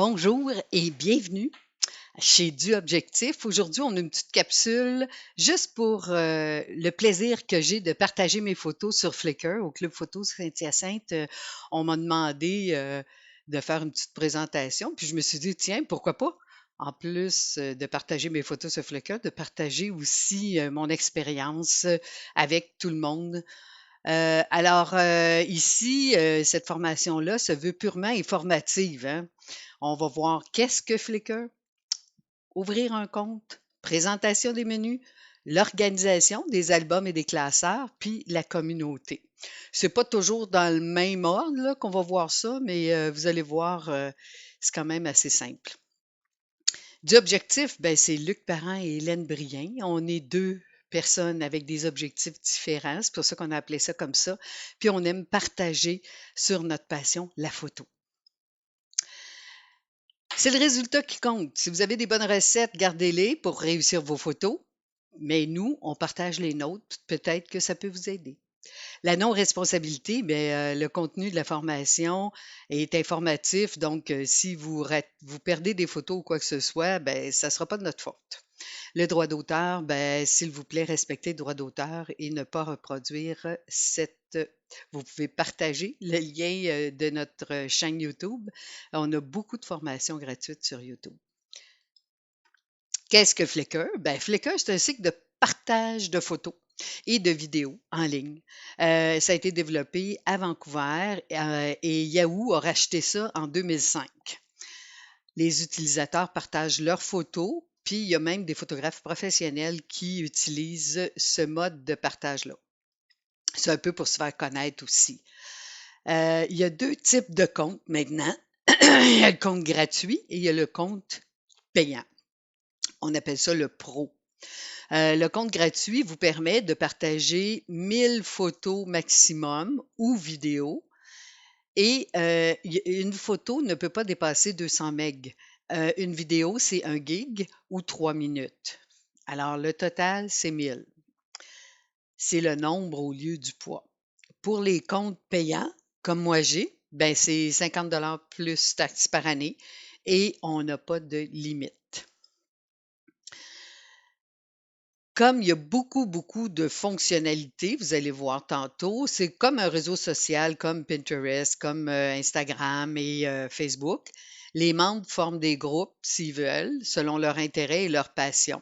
Bonjour et bienvenue chez Du Objectif. Aujourd'hui, on a une petite capsule juste pour le plaisir que j'ai de partager mes photos sur Flickr au Club Photo Saint-Hyacinthe. On m'a demandé de faire une petite présentation, puis je me suis dit, tiens, pourquoi pas? En plus de partager mes photos sur Flickr, de partager aussi mon expérience avec tout le monde. Ici, cette formation-là se veut purement informative, hein. On va voir qu'est-ce que Flickr, ouvrir un compte, présentation des menus, l'organisation des albums et des classeurs, puis la communauté. C'est pas toujours dans le même ordre là, qu'on va voir ça, mais vous allez voir, c'est quand même assez simple. Du objectif, ben, c'est Luc Parent et Hélène Brien. On est deux personnes avec des objectifs différents. C'est pour ça qu'on a appelé ça comme ça. Puis on aime partager sur notre passion, la photo. C'est le résultat qui compte. Si vous avez des bonnes recettes, gardez-les pour réussir vos photos. Mais nous, on partage les nôtres. Peut-être que ça peut vous aider. La non-responsabilité, bien, le contenu de la formation est informatif. Donc, si vous perdez des photos ou quoi que ce soit, ben, ça ne sera pas de notre faute. Le droit d'auteur, ben, s'il vous plaît, respectez le droit d'auteur et ne pas reproduire cette. Vous pouvez partager le lien de notre chaîne YouTube. On a beaucoup de formations gratuites sur YouTube. Qu'est-ce que Flickr? Ben, Flickr, c'est un site de partage de photos et de vidéos en ligne. Ça a été développé à Vancouver et Yahoo a racheté ça en 2005. Les utilisateurs partagent leurs photos, puis il y a même des photographes professionnels qui utilisent ce mode de partage-là. C'est un peu pour se faire connaître aussi. Il y a deux types de comptes maintenant. Il y a le compte gratuit et il y a le compte payant. On appelle ça le pro. Le compte gratuit vous permet de partager 1000 photos maximum ou vidéos et une photo ne peut pas dépasser 200 MB. Une vidéo, c'est 1 gig ou 3 minutes. Alors, le total, c'est 1000. C'est le nombre au lieu du poids. Pour les comptes payants, comme moi j'ai, ben c'est 50 plus taxes par année et on n'a pas de limite. Comme il y a beaucoup, beaucoup de fonctionnalités, vous allez voir tantôt, c'est comme un réseau social comme Pinterest, comme Instagram et Facebook. Les membres forment des groupes s'ils veulent, selon leur intérêt et leur passion.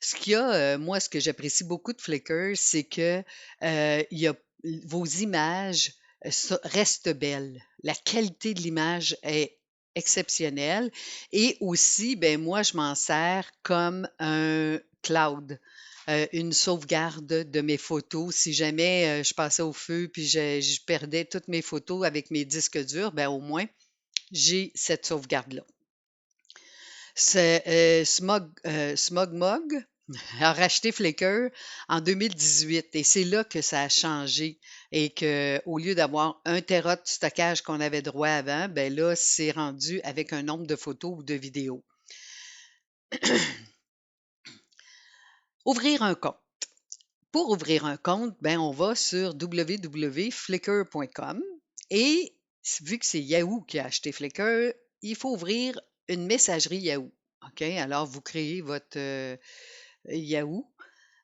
Ce qu'il y a, moi, ce que j'apprécie beaucoup de Flickr, c'est que il y a, vos images restent belles. La qualité de l'image est exceptionnelle. Et aussi, ben moi, je m'en sers comme un cloud, une sauvegarde de mes photos. Si jamais je passais au feu puis je perdais toutes mes photos avec mes disques durs, ben au moins, j'ai cette sauvegarde-là. C'est SmugMug a racheté Flickr en 2018 et c'est là que ça a changé et qu'au lieu d'avoir 1 téra de stockage qu'on avait droit avant, ben là, c'est rendu avec un nombre de photos ou de vidéos. Ouvrir un compte. Pour ouvrir un compte, ben, on va sur www.flickr.com et vu que c'est Yahoo qui a acheté Flickr, il faut ouvrir une messagerie Yahoo. OK? Alors, vous créez votre Yahoo,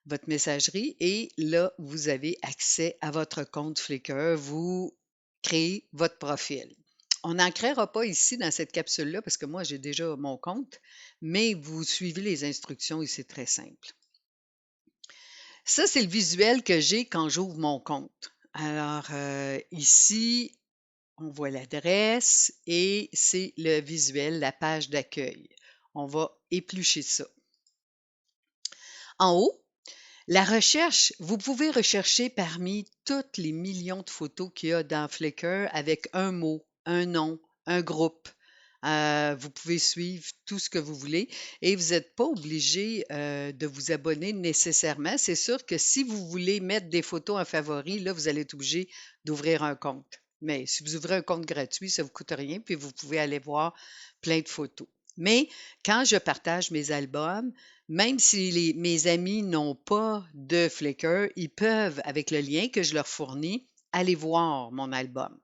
votre messagerie, et là, vous avez accès à votre compte Flickr. Vous créez votre profil. On n'en créera pas ici dans cette capsule-là parce que moi, j'ai déjà mon compte, mais vous suivez les instructions et c'est très simple. Ça, c'est le visuel que j'ai quand j'ouvre mon compte. Alors, ici, on voit l'adresse et c'est le visuel, la page d'accueil. On va éplucher ça. En haut, la recherche, vous pouvez rechercher parmi toutes les millions de photos qu'il y a dans Flickr avec un mot, un nom, un groupe. Vous pouvez suivre tout ce que vous voulez et vous n'êtes pas obligé de vous abonner nécessairement. C'est sûr que si vous voulez mettre des photos en favori, là, vous allez être obligé d'ouvrir un compte. Mais si vous ouvrez un compte gratuit, ça ne vous coûte rien, puis vous pouvez aller voir plein de photos. Mais quand je partage mes albums, même si mes amis n'ont pas de Flickr, ils peuvent, avec le lien que je leur fournis, aller voir mon album.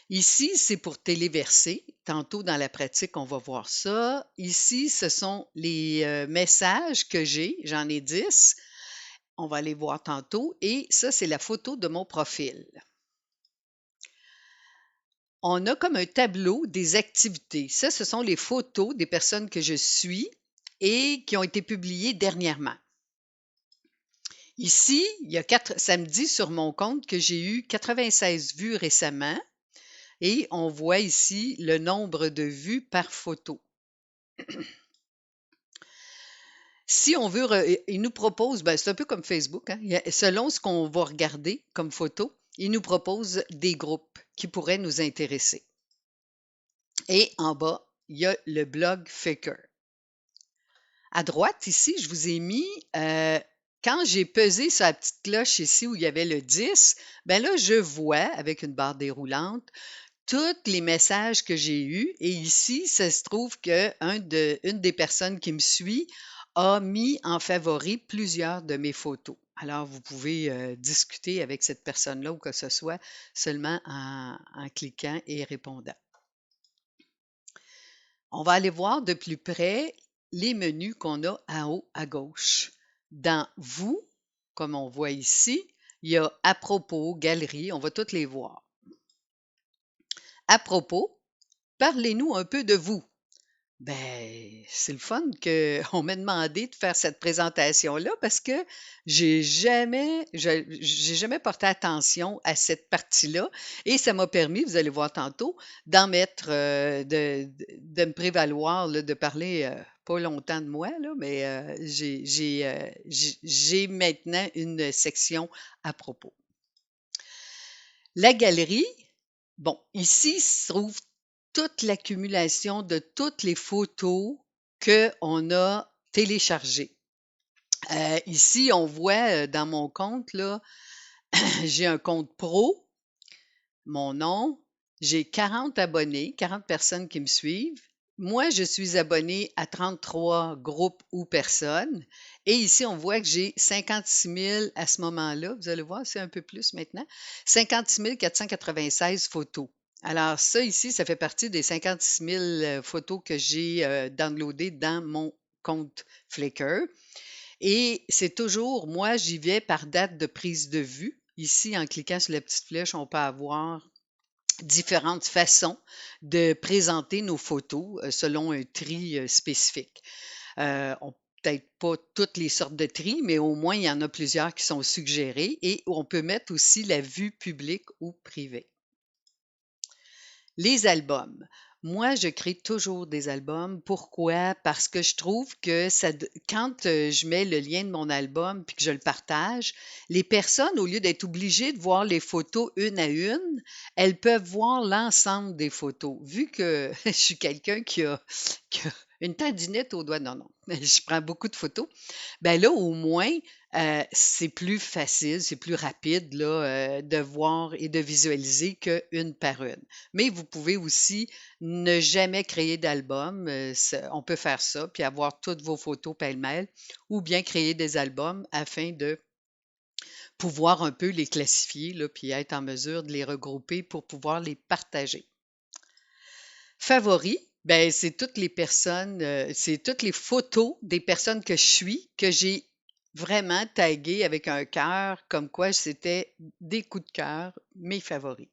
Ici, c'est pour téléverser. Tantôt, dans la pratique, on va voir ça. Ici, ce sont les messages que j'ai. J'en ai 10. On va les voir tantôt. Et ça, c'est la photo de mon profil. On a comme un tableau des activités. Ça, ce sont les photos des personnes que je suis et qui ont été publiées dernièrement. Ici, il y a samedi sur mon compte que j'ai eu 96 vues récemment et on voit ici le nombre de vues par photo. Si on veut, il nous propose, ben, c'est un peu comme Facebook, hein, selon ce qu'on va regarder comme photo, il nous propose des groupes qui pourraient nous intéresser. Et en bas, il y a le blog Faker. À droite, ici, je vous ai mis, quand j'ai pesé sur la petite cloche ici où il y avait le 10, ben là, je vois, avec une barre déroulante, tous les messages que j'ai eus. Et ici, ça se trouve qu'une des personnes qui me suit a mis en favori plusieurs de mes photos. Alors, vous pouvez discuter avec cette personne-là ou que ce soit seulement en cliquant et répondant. On va aller voir de plus près les menus qu'on a en haut à gauche. Dans Vous, comme on voit ici, il y a À propos, Galerie, on va toutes les voir. À propos, parlez-nous un peu de vous. Ben, c'est le fun qu'on m'a demandé de faire cette présentation-là parce que j'ai jamais porté attention à cette partie-là et ça m'a permis, vous allez voir tantôt, d'en mettre, de me prévaloir, là, de parler pas longtemps de moi, là, mais j'ai maintenant une section à propos. La galerie, bon, ici se trouve toute l'accumulation de toutes les photos qu'on a téléchargées. Ici, on voit dans mon compte, là, j'ai un compte pro, mon nom, j'ai 40 abonnés, 40 personnes qui me suivent. Moi, je suis abonnée à 33 groupes ou personnes. Et ici, on voit que j'ai 56 000 à ce moment-là. Vous allez voir, c'est un peu plus maintenant. 56 496 photos. Alors, ça ici, ça fait partie des 56 000 photos que j'ai downloadées dans mon compte Flickr. Et c'est toujours, moi, j'y vais par date de prise de vue. Ici, en cliquant sur la petite flèche, on peut avoir différentes façons de présenter nos photos selon un tri spécifique. Peut-être pas toutes les sortes de tri, mais au moins il y en a plusieurs qui sont suggérés et on peut mettre aussi la vue publique ou privée. Les albums. Moi, je crée toujours des albums. Pourquoi? Parce que je trouve que quand je mets le lien de mon album puis que je le partage, les personnes, au lieu d'être obligées de voir les photos une à une, elles peuvent voir l'ensemble des photos. Vu que je suis quelqu'un qui a une tendinite au doigt, non, non, je prends beaucoup de photos. Ben là, au moins, c'est plus facile, c'est plus rapide là, de voir et de visualiser qu'une par une. Mais vous pouvez aussi ne jamais créer d'album. On peut faire ça, puis avoir toutes vos photos pêle-mêle, ou bien créer des albums afin de pouvoir un peu les classifier, là, puis être en mesure de les regrouper pour pouvoir les partager. Favoris, ben, c'est toutes les personnes, c'est toutes les photos des personnes que je suis, que j'ai vraiment taguées avec un cœur, comme quoi c'était des coups de cœur, mes favoris.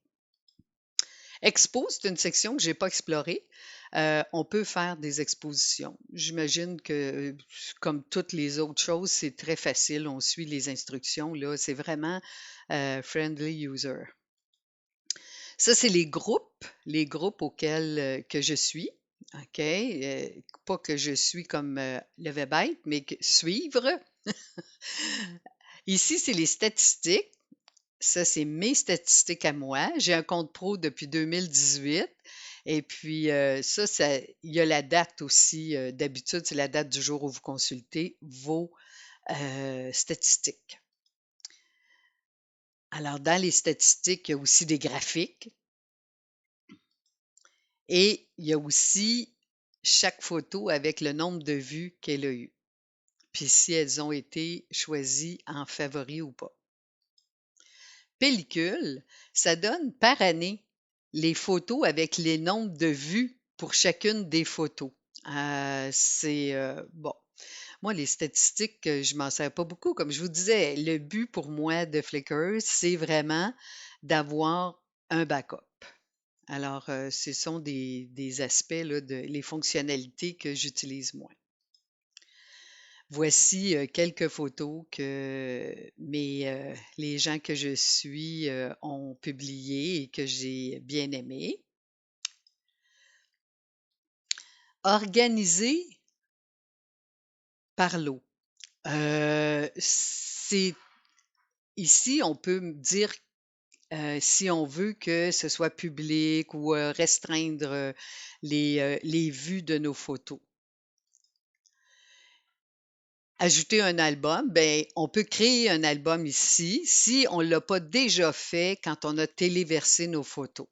Expo, c'est une section que je n'ai pas explorée. On peut faire des expositions. J'imagine que, comme toutes les autres choses, c'est très facile. On suit les instructions. Là, c'est vraiment friendly user. Ça, c'est les groupes auxquels que je suis. OK? Pas que je suis comme le Webite, mais suivre. Ici, c'est les statistiques. Ça, c'est mes statistiques à moi. J'ai un compte pro depuis 2018. Et puis, il y a la date aussi. D'habitude, c'est la date du jour où vous consultez vos statistiques. Alors, dans les statistiques, il y a aussi des graphiques. Et il y a aussi chaque photo avec le nombre de vues qu'elle a eu. Puis si elles ont été choisies en favori ou pas. Pellicule, ça donne par année les photos avec les nombres de vues pour chacune des photos. Bon. Moi, les statistiques, je m'en sers pas beaucoup. Comme je vous disais, le but pour moi de Flickr, c'est vraiment d'avoir un backup. Alors, ce sont des aspects, là, les fonctionnalités que j'utilise moins. Voici quelques photos que les gens que je suis ont publiées et que j'ai bien aimées. Organisé par lot. C'est ici, on peut me dire si on veut que ce soit public ou restreindre les vues de nos photos. Ajouter un album, ben, on peut créer un album ici si on ne l'a pas déjà fait quand on a téléversé nos photos.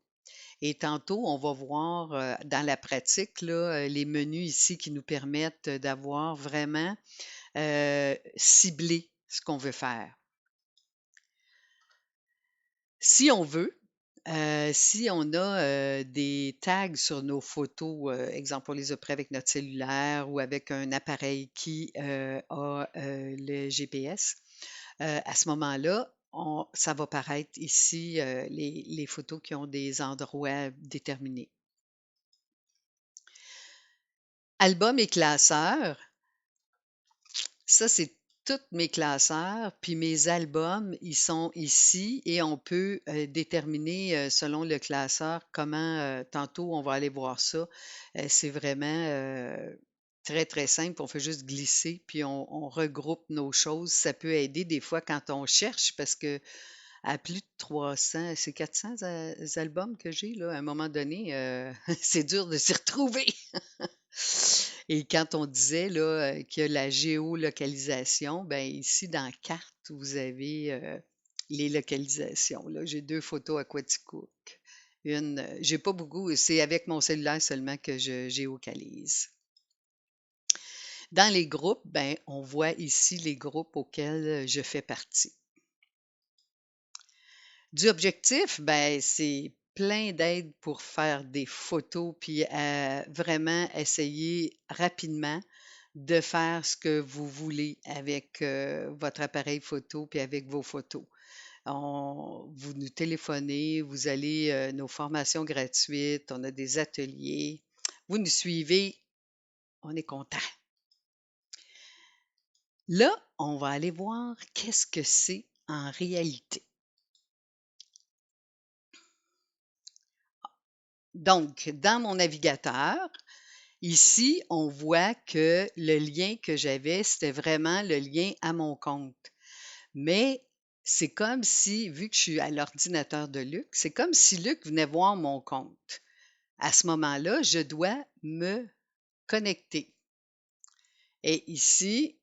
Et tantôt, on va voir dans la pratique là, les menus ici qui nous permettent d'avoir vraiment ciblé ce qu'on veut faire. Si on veut, si on a des tags sur nos photos, exemple, on les a pris avec notre cellulaire ou avec un appareil qui a le GPS, à ce moment-là, ça va paraître ici les photos qui ont des endroits déterminés. Album et classeur, ça c'est tous mes classeurs, puis mes albums, ils sont ici et on peut déterminer selon le classeur comment, tantôt on va aller voir ça. C'est vraiment très, très simple. On fait juste glisser, puis on regroupe nos choses. Ça peut aider des fois quand on cherche parce que à plus de 300, c'est 400 albums que j'ai, là, à un moment donné, c'est dur de s'y retrouver. Et quand on disait là, qu'il y a la géolocalisation, ben ici dans carte, vous avez les localisations. Là, j'ai 2 photos à Quaticook. Une, j'ai pas beaucoup, c'est avec mon cellulaire seulement que je géocalise. Dans les groupes, ben, on voit ici les groupes auxquels je fais partie. Du objectif, ben, c'est plein d'aides pour faire des photos, puis vraiment essayer rapidement de faire ce que vous voulez avec votre appareil photo, puis avec vos photos. Vous nous téléphonez, vous allez nos formations gratuites, on a des ateliers. Vous nous suivez, on est content. Là, on va aller voir qu'est-ce que c'est en réalité. Donc, dans mon navigateur, ici, on voit que le lien que j'avais, c'était vraiment le lien à mon compte. Mais c'est comme si, vu que je suis à l'ordinateur de Luc, c'est comme si Luc venait voir mon compte. À ce moment-là, je dois me connecter. Et ici,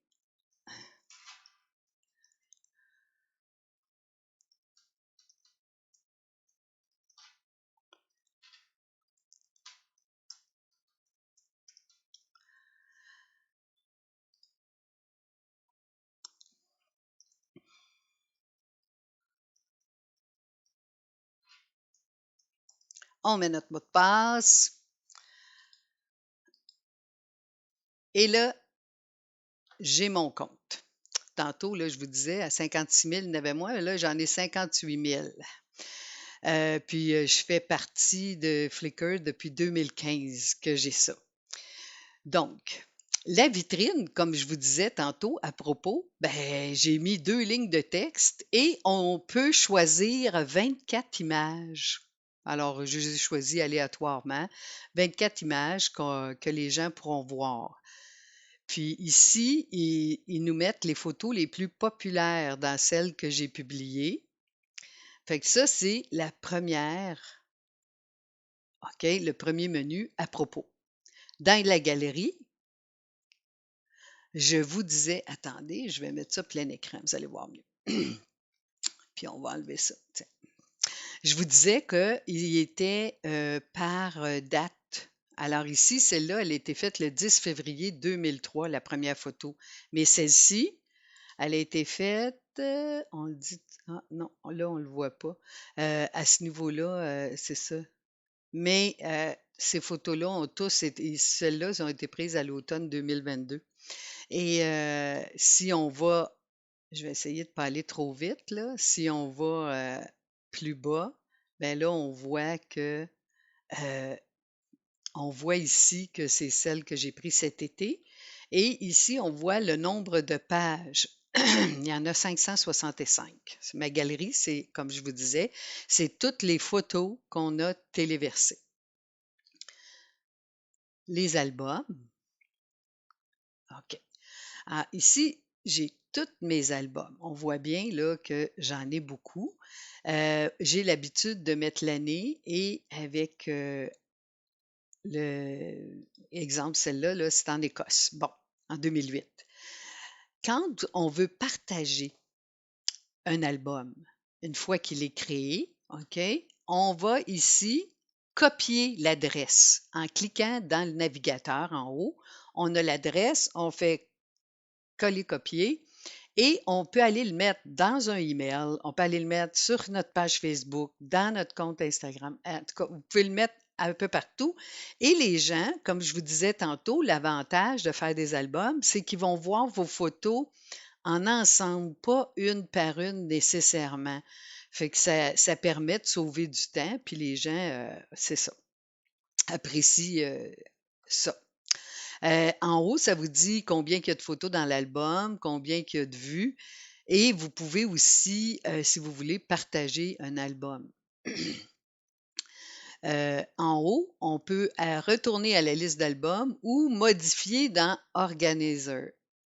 on met notre mot de passe. Et là, j'ai mon compte. Tantôt, là, je vous disais, à 56 000, il y en avait moins. Là, j'en ai 58 000. Puis, je fais partie de Flickr depuis 2015 que j'ai ça. Donc, la vitrine, comme je vous disais tantôt à propos, ben, j'ai mis 2 lignes de texte et on peut choisir 24 images. Alors, je les ai choisies aléatoirement, 24 images que les gens pourront voir. Puis ici, ils nous mettent les photos les plus populaires dans celles que j'ai publiées. Fait que ça, c'est la première, OK, le premier menu à propos. Dans la galerie, je vous disais, attendez, je vais mettre ça plein écran, vous allez voir mieux. Puis on va enlever ça. Tiens. Je vous disais qu'il était par date. Alors ici, celle-là, elle a été faite le 10 février 2003, la première photo. Mais celle-ci, elle a été faite, on le dit, ah, non, là, on ne le voit pas. À ce niveau-là, c'est ça. mais ces photos-là ont tous été, celles-là ont été prises à l'automne 2022. Et si on va, je vais essayer de ne pas aller trop vite, là. Si on va plus bas, ben là, euh, on voit ici que c'est celle que j'ai prise cet été. Et ici, on voit le nombre de pages. Il y en a 565. Ma galerie, c'est, comme je vous disais, c'est toutes les photos qu'on a téléversées. Les albums. OK. Ah, ici, j'ai tous mes albums. On voit bien là que j'en ai beaucoup. J'ai l'habitude de mettre l'année et avec le exemple, celle-là, là, c'est en Écosse. Bon, en 2008. Quand on veut partager un album, une fois qu'il est créé, OK, on va ici copier l'adresse en cliquant dans le navigateur en haut. On a l'adresse, on fait coller-copier et on peut aller le mettre dans un email, on peut aller le mettre sur notre page Facebook, dans notre compte Instagram. En tout cas, vous pouvez le mettre un peu partout. Et les gens, comme je vous disais tantôt, l'avantage de faire des albums, c'est qu'ils vont voir vos photos en ensemble, pas une par une nécessairement. Fait que ça permet de sauver du temps, puis les gens, c'est ça, apprécient ça. En haut, ça vous dit combien il y a de photos dans l'album, combien il y a de vues, et vous pouvez aussi, si vous voulez, partager un album. En haut, on peut retourner à la liste d'albums ou modifier dans Organizer.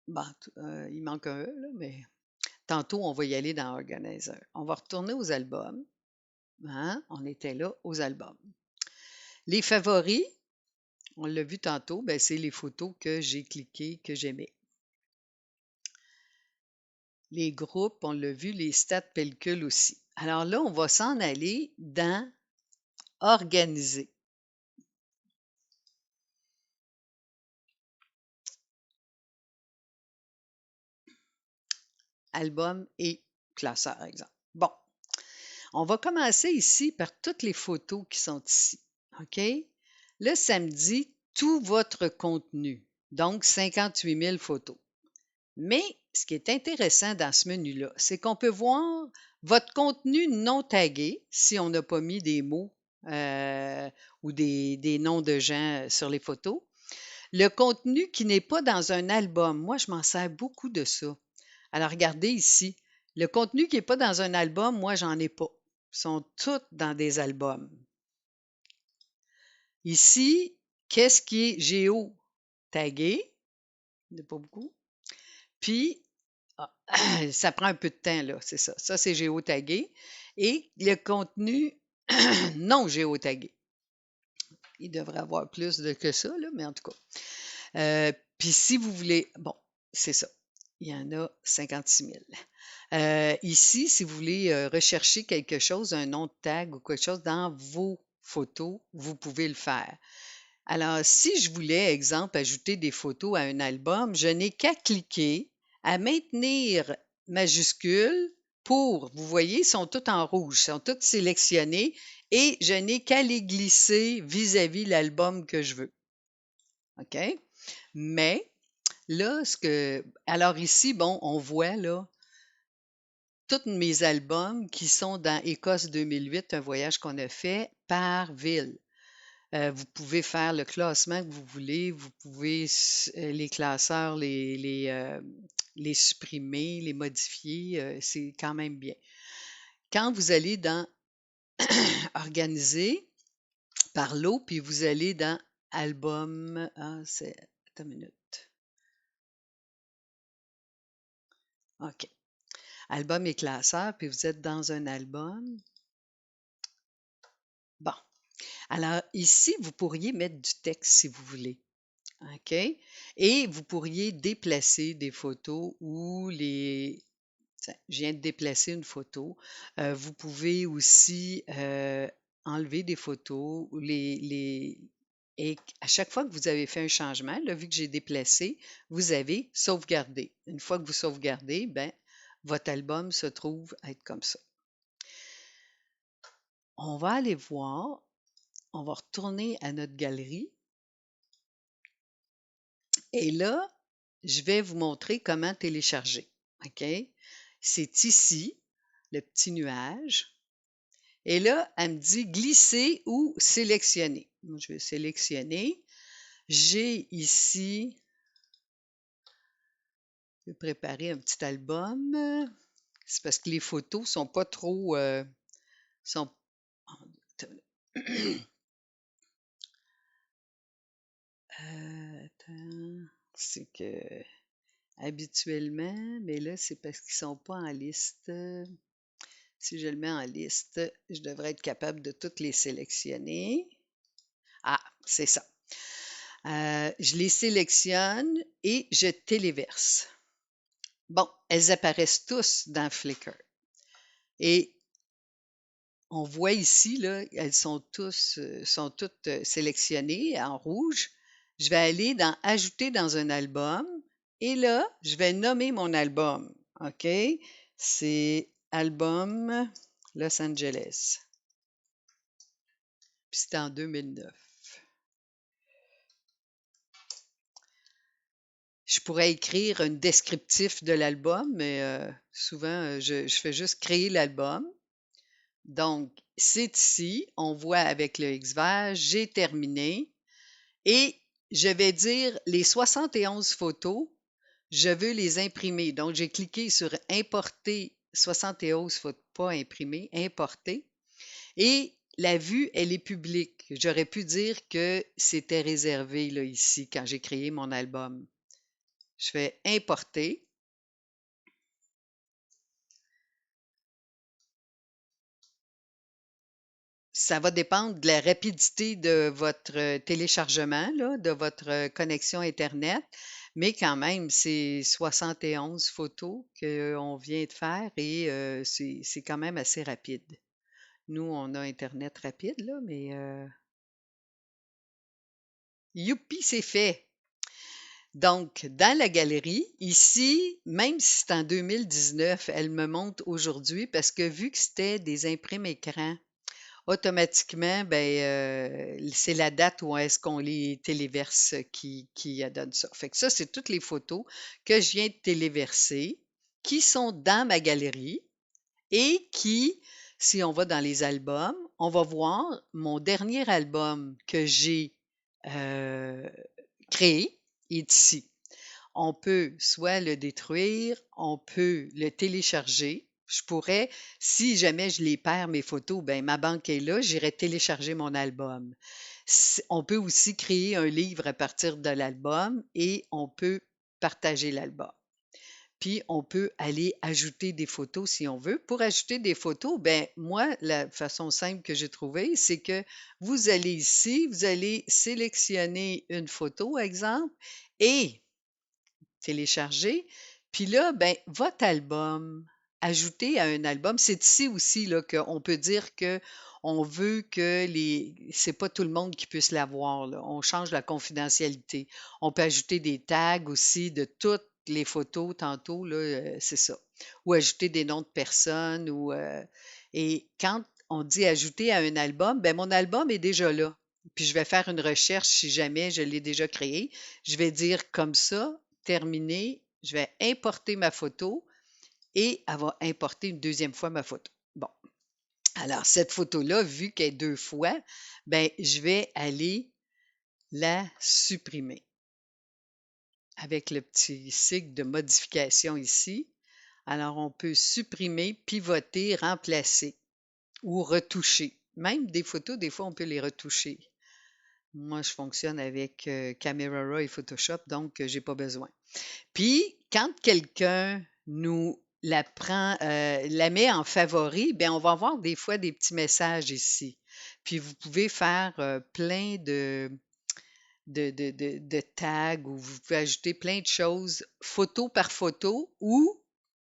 Bon, il manque un E, là, mais tantôt, on va y aller dans Organizer. On va retourner aux albums. Hein? On était là aux albums. Les favoris, on l'a vu tantôt, ben, c'est les photos que j'ai cliquées, que j'aimais. Les groupes, on l'a vu, les stats pellicules aussi. Alors là, on va s'en aller dans Organiser. Album et classeur, exemple. Bon, on va commencer ici par toutes les photos qui sont ici. OK? Le samedi, tout votre contenu. Donc, 58 000 photos. Mais ce qui est intéressant dans ce menu-là, c'est qu'on peut voir votre contenu non tagué, si on n'a pas mis des mots ou des noms de gens sur les photos. Le contenu qui n'est pas dans un album, moi, je m'en sers beaucoup de ça. Alors, regardez ici. Le contenu qui n'est pas dans un album, moi, j'en ai pas. Ils sont tous dans des albums. Ici, qu'est-ce qui est géo-tagué? Il n'y en a pas beaucoup. Puis, ça prend un peu de temps, là, c'est ça. Ça, c'est géotagué. Et le contenu non géotagué. Il devrait avoir plus que ça, là, mais en tout cas. Puis si vous voulez, bon, c'est ça. Il y en a 56 000. Ici, si vous voulez rechercher quelque chose, un nom de tag ou quelque chose dans vos photos, vous pouvez le faire. Alors, si je voulais, exemple, ajouter des photos à un album, je n'ai qu'à cliquer, à maintenir majuscule pour, vous voyez, ils sont tous en rouge, ils sont tous sélectionnés et je n'ai qu'à les glisser vis-à-vis l'album que je veux. OK? Mais là, alors ici, bon, on voit là tous mes albums qui sont dans Écosse 2008, un voyage qu'on a fait par ville. Vous pouvez faire le classement que vous voulez, vous pouvez les classeurs, les supprimer, les modifier, c'est quand même bien. Quand vous allez dans Organiser par lot, puis vous allez dans Album, attends une minute. OK. Album et classeur, puis vous êtes dans un album. Bon. Alors ici, vous pourriez mettre du texte si vous voulez. OK? Et vous pourriez déplacer des photos ou tiens, je viens de déplacer une photo. Vous pouvez aussi enlever des photos ou et à chaque fois que vous avez fait un changement, là, vu que j'ai déplacé, vous avez sauvegardé. Une fois que vous sauvegardez, ben, votre album se trouve être comme ça. On va aller voir. on va retourner à notre galerie. Et là, je vais vous montrer comment télécharger. OK? C'est ici, le petit nuage. Et là, elle me dit glisser ou sélectionner. Moi, je vais sélectionner. J'ai ici, je vais préparer un petit album. C'est parce que les photos sont pas trop... sont... attends, c'est que habituellement, mais là, c'est parce qu'ils sont pas en liste. Si je le mets en liste, je devrais être capable de toutes les sélectionner. Ah, c'est ça. Je les sélectionne et je téléverse. Bon, elles apparaissent tous dans Flickr. Et on voit ici, là, elles sont toutes sélectionnées en rouge. Je vais aller dans Ajouter dans un album et là, je vais nommer mon album. OK? C'est Album Los Angeles. Puis c'était en 2009. Je pourrais écrire un descriptif de l'album, mais souvent, je fais juste créer l'album. Donc, c'est ici, on voit avec le XVer, j'ai terminé et je vais dire les 71 photos, je veux les imprimer. Donc, j'ai cliqué sur Importer 71 photos, pas imprimer, importer. Et la vue, elle est publique. J'aurais pu dire que c'était réservé là, ici quand j'ai créé mon album. Je fais Importer. Ça va dépendre de la rapidité de votre téléchargement, là, de votre connexion Internet, mais quand même, c'est 71 photos qu'on vient de faire et c'est quand même assez rapide. Nous, on a Internet rapide, là, mais youpi, c'est fait! Donc, dans la galerie, ici, même si c'est en 2019, elle me montre aujourd'hui parce que vu que c'était des imprimes écrans, automatiquement, c'est la date où est-ce qu'on les téléverse qui donne ça. Fait que ça, c'est toutes les photos que je viens de téléverser qui sont dans ma galerie et qui, si on va dans les albums, on va voir mon dernier album que j'ai créé est ici. On peut soit le détruire, on peut le télécharger. Je pourrais, si jamais je les perds, mes photos, ben ma banque est là, j'irai télécharger mon album. On peut aussi créer un livre à partir de l'album et on peut partager l'album. Puis, on peut aller ajouter des photos si on veut. Pour ajouter des photos, ben moi, la façon simple que j'ai trouvée, c'est que vous allez ici, vous allez sélectionner une photo, exemple, et télécharger. Puis là, ben, votre album, ajouter à un album, c'est ici aussi là, qu'on peut dire que on veut que c'est pas tout le monde qui puisse l'avoir, là. On change la confidentialité. On peut ajouter des tags aussi de toutes les photos tantôt, là, c'est ça. Ou ajouter des noms de personnes. Et quand on dit ajouter à un album, ben mon album est déjà là. Puis je vais faire une recherche si jamais je l'ai déjà créé. Je vais dire comme ça, terminé, je vais importer ma photo et elle va importer une deuxième fois ma photo. Bon, alors cette photo-là, vu qu'elle est deux fois, ben, je vais aller la supprimer avec le petit sigle de modification ici. Alors, on peut supprimer, pivoter, remplacer ou retoucher. Même des photos, des fois, on peut les retoucher. Moi, je fonctionne avec Camera Raw et Photoshop, donc je n'ai pas besoin. Puis, quand quelqu'un nous la prend, la met en favori, bien, on va avoir des fois des petits messages ici. Puis, vous pouvez faire plein de tags ou vous pouvez ajouter plein de choses, photo par photo, ou,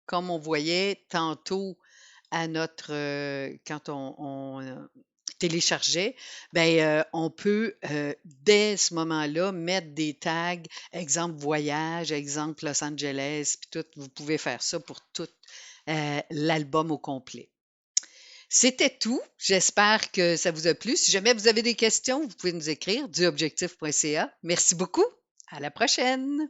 comme on voyait tantôt à notre, quand on téléchargeait, ben, on peut, dès ce moment-là, mettre des tags, exemple voyage, exemple Los Angeles, puis tout. Vous pouvez faire ça pour tout l'album au complet. C'était tout. J'espère que ça vous a plu. Si jamais vous avez des questions, vous pouvez nous écrire duobjectif.ca. Merci beaucoup. À la prochaine.